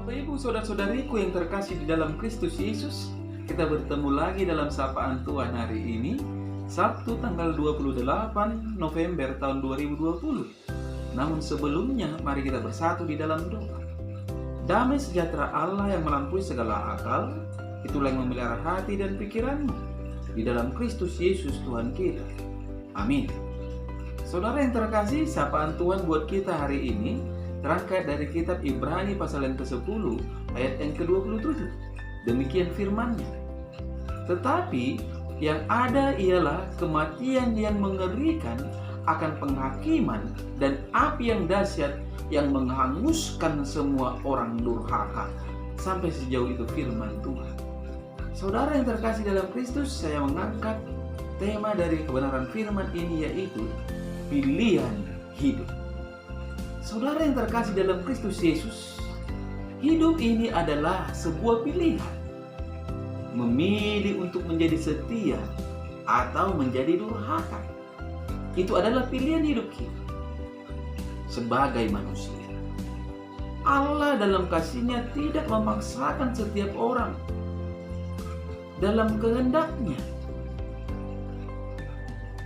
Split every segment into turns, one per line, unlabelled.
Bapak Ibu saudara-saudariku yang terkasih di dalam Kristus Yesus, kita bertemu lagi dalam sapaan Tuhan hari ini, Sabtu tanggal 28 November tahun 2020. Namun sebelumnya, mari kita bersatu di dalam doa. Damai sejahtera Allah yang melampaui segala akal, itulah yang memelihara hati dan pikiranmu di dalam Kristus Yesus Tuhan kita. Amin. Saudara yang terkasih, sapaan Tuhan buat kita hari ini terangkat dari kitab Ibrani pasal yang ke-10 ayat yang ke-27. Demikian firman-Nya. Tetapi yang ada ialah kematian yang mengerikan akan penghakiman dan api yang dahsyat yang menghanguskan semua orang durhaka. Sampai sejauh itu firman Tuhan. Saudara yang terkasih dalam Kristus, saya mengangkat tema dari kebenaran firman ini, yaitu pilihan hidup. Saudara yang terkasih dalam Kristus Yesus, hidup ini adalah sebuah pilihan. Memilih untuk menjadi setia atau menjadi durhaka. Itu adalah pilihan hidup kita sebagai manusia. Allah dalam kasih-Nya tidak memaksakan setiap orang dalam kehendak-Nya.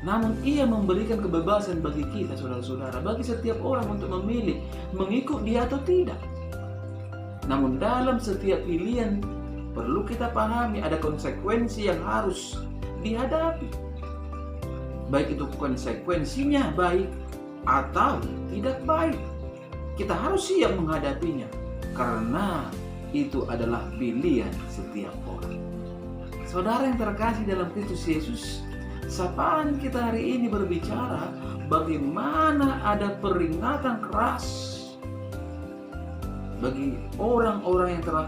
Namun Ia memberikan kebebasan bagi kita, saudara-saudara, bagi setiap orang untuk memilih mengikut Dia atau tidak. Namun dalam setiap pilihan perlu kita pahami ada konsekuensi yang harus dihadapi. Baik itu konsekuensinya baik atau tidak baik, kita harus siap menghadapinya, karena itu adalah pilihan setiap orang. Saudara yang terkasih dalam Kristus Yesus, sapaan kita hari ini berbicara bagaimana ada peringatan keras bagi orang-orang yang telah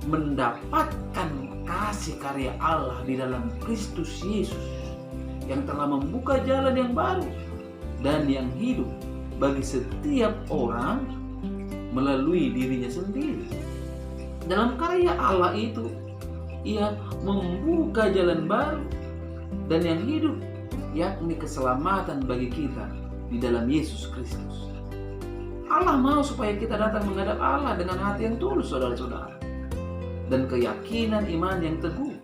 mendapatkan kasih karya Allah di dalam Kristus Yesus, yang telah membuka jalan yang baru dan yang hidup bagi setiap orang melalui dirinya sendiri. Dalam karya Allah itu, Ia membuka jalan baru dan yang hidup, yakni keselamatan bagi kita di dalam Yesus Kristus. Allah mau supaya kita datang menghadap Allah dengan hati yang tulus, saudara-saudara, dan keyakinan iman yang teguh.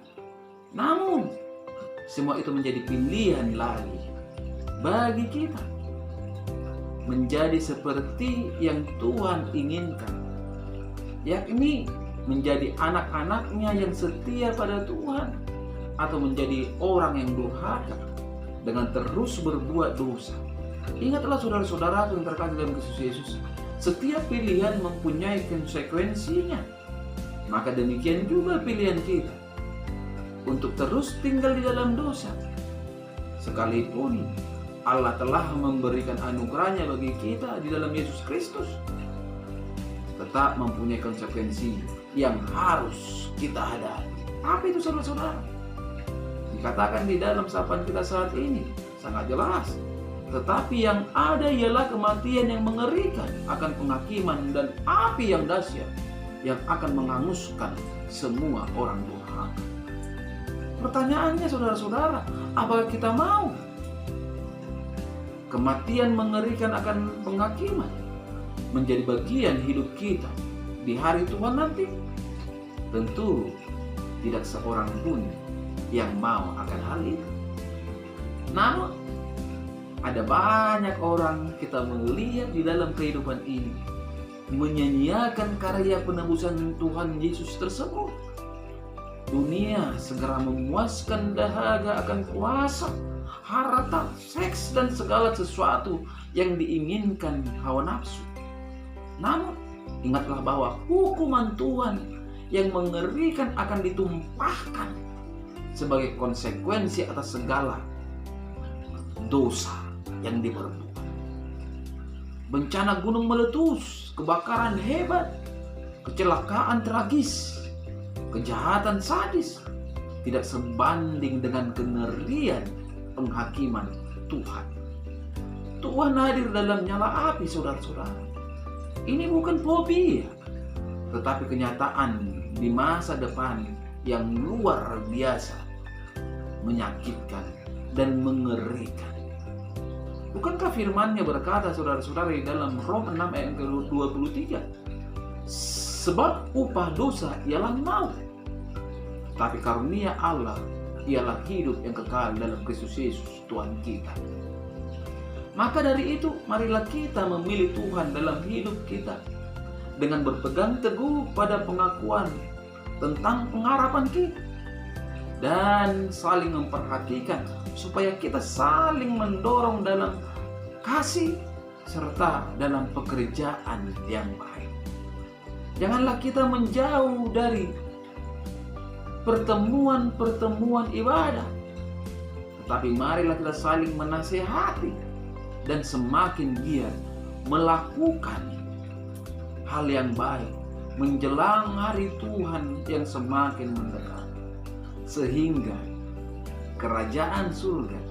Namun semua itu menjadi pilihan lagi bagi kita menjadi seperti yang Tuhan inginkan, yakni menjadi anak-anaknya yang setia pada Tuhan, atau menjadi orang yang durhaka dengan terus berbuat dosa. Ingatlah saudara-saudara yang terkasih dalam Kristus Yesus, setiap pilihan mempunyai konsekuensinya. Maka demikian juga pilihan kita untuk terus tinggal di dalam dosa, sekalipun Allah telah memberikan anugerahnya bagi kita di dalam Yesus Kristus, tetap mempunyai konsekuensi yang harus kita hadapi. Apa itu, saudara-saudara? Dikatakan di dalam sapaan kita saat ini sangat jelas. Tetapi yang ada ialah kematian yang mengerikan akan penghakiman dan api yang dahsyat yang akan menghanguskan semua orang durhaka. Pertanyaannya, saudara-saudara, apakah kita mau kematian mengerikan akan penghakiman menjadi bagian hidup kita di hari Tuhan nanti? Tentu tidak seorang pun yang mau akan hal itu. Namun ada banyak orang kita melihat di dalam kehidupan ini menyanyiakan karya penebusan Tuhan Yesus tersebut. Dunia segera memuaskan dahaga akan kuasa, harta, seks, dan segala sesuatu yang diinginkan hawa nafsu. Namun ingatlah bahwa hukuman Tuhan yang mengerikan akan ditumpahkan sebagai konsekuensi atas segala dosa yang diperbuat. Bencana gunung meletus, kebakaran hebat, kecelakaan tragis, kejahatan sadis tidak sebanding dengan kengerian penghakiman Tuhan. Tuhan hadir dalam nyala api, saudara-saudara. Ini bukan fobia, tetapi kenyataan di masa depan yang luar biasa, menyakitkan dan mengerikan. Bukankah firman-Nya berkata, saudara-saudara, di dalam Roma 6 ayat ke-23, Sebab upah dosa ialah maut, tapi karunia Allah ialah hidup yang kekal dalam Kristus Yesus Tuhan kita. Maka dari itu, marilah kita memilih Tuhan dalam hidup kita dengan berpegang teguh pada pengakuan tentang pengharapan kita dan saling memperhatikan supaya kita saling mendorong dalam kasih serta dalam pekerjaan yang baik. Janganlah kita menjauh dari pertemuan-pertemuan ibadah, tetapi marilah kita saling menasihati dan semakin giat melakukan hal yang baik menjelang hari Tuhan yang semakin mendekat, sehingga kerajaan surga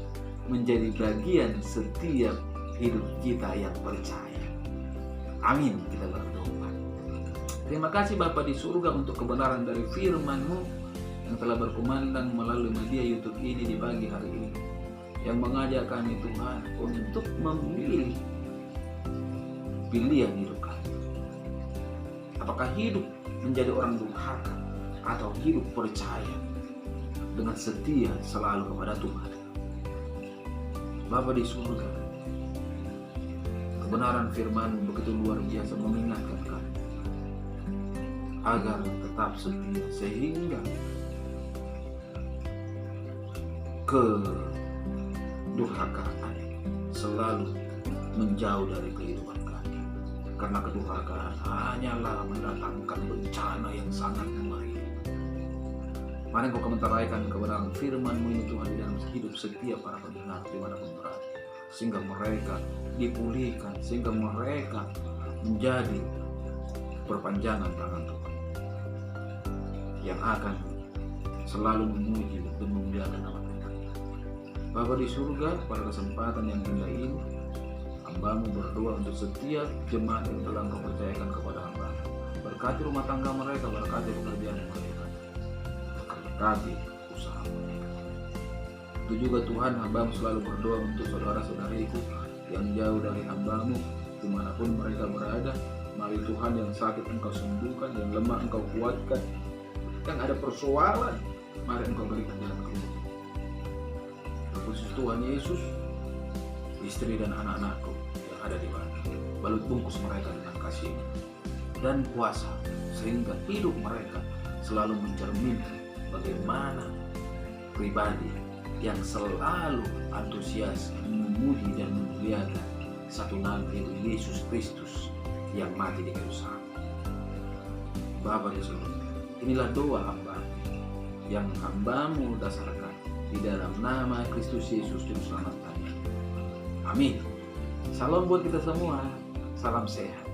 menjadi bagian setiap hidup kita yang percaya. Amin. Kita berdoa. Terima kasih Bapa di surga untuk kebenaran dari firman-Mu yang telah berkumandang melalui media YouTube ini di pagi hari ini, yang mengajak kami Tuhan untuk memilih pilihan hidup kami. Apakah hidup menjadi orang durhaka atau hidup percaya dengan setia selalu kepada Tuhan. Bapa di surga, kebenaran firman begitu luar biasa mengingatkan kami agar tetap setia, sehingga kedurhakaan selalu menjauh dari kehidupan kami, karena kedurhakaan hanyalah mendatangkan bencana yang sangat mengerikan. Mari Engkau menteraikan kebenaran firman-Mu ini Tuhan di dalam hidup setiap para pendengar dimanapun berada, sehingga mereka dipulihkan, sehingga mereka menjadi perpanjangan tangan Tuhan yang akan selalu memuji dan memuliakan nama Tuhan. Bapa di surga, pada kesempatan yang indah ini, hamba-Mu berdoa untuk setiap jemaat yang telah Engkau percayakan kepada hamba. Berkati rumah tangga mereka, berkati pekerjaan mereka, berkati usaha mereka. Itu juga Tuhan, hamba-Mu selalu berdoa untuk saudara-saudariku yang jauh dari hamba-Mu, dimanapun mereka berada. Mari Tuhan, yang sakit Engkau sembuhkan, yang lemah Engkau kuatkan, yang ada persoalan, mari Engkau berikan jalan keluar. Khusus Tuhan Yesus, istri dan anak-anakku yang ada di mana, balut bungkus mereka dengan kasih dan kuasa, sehingga hidup mereka selalu mencerminkan bagaimana pribadi yang selalu antusias memuji dan memuliakan satu nama, yaitu Yesus Kristus yang mati di kayu salib. Bapa di surga, inilah doa hamba yang hamba-Mu dasarkan di dalam nama Kristus Yesus Juru Selamat kami. Amin. Salam buat kita semua. Salam sehat.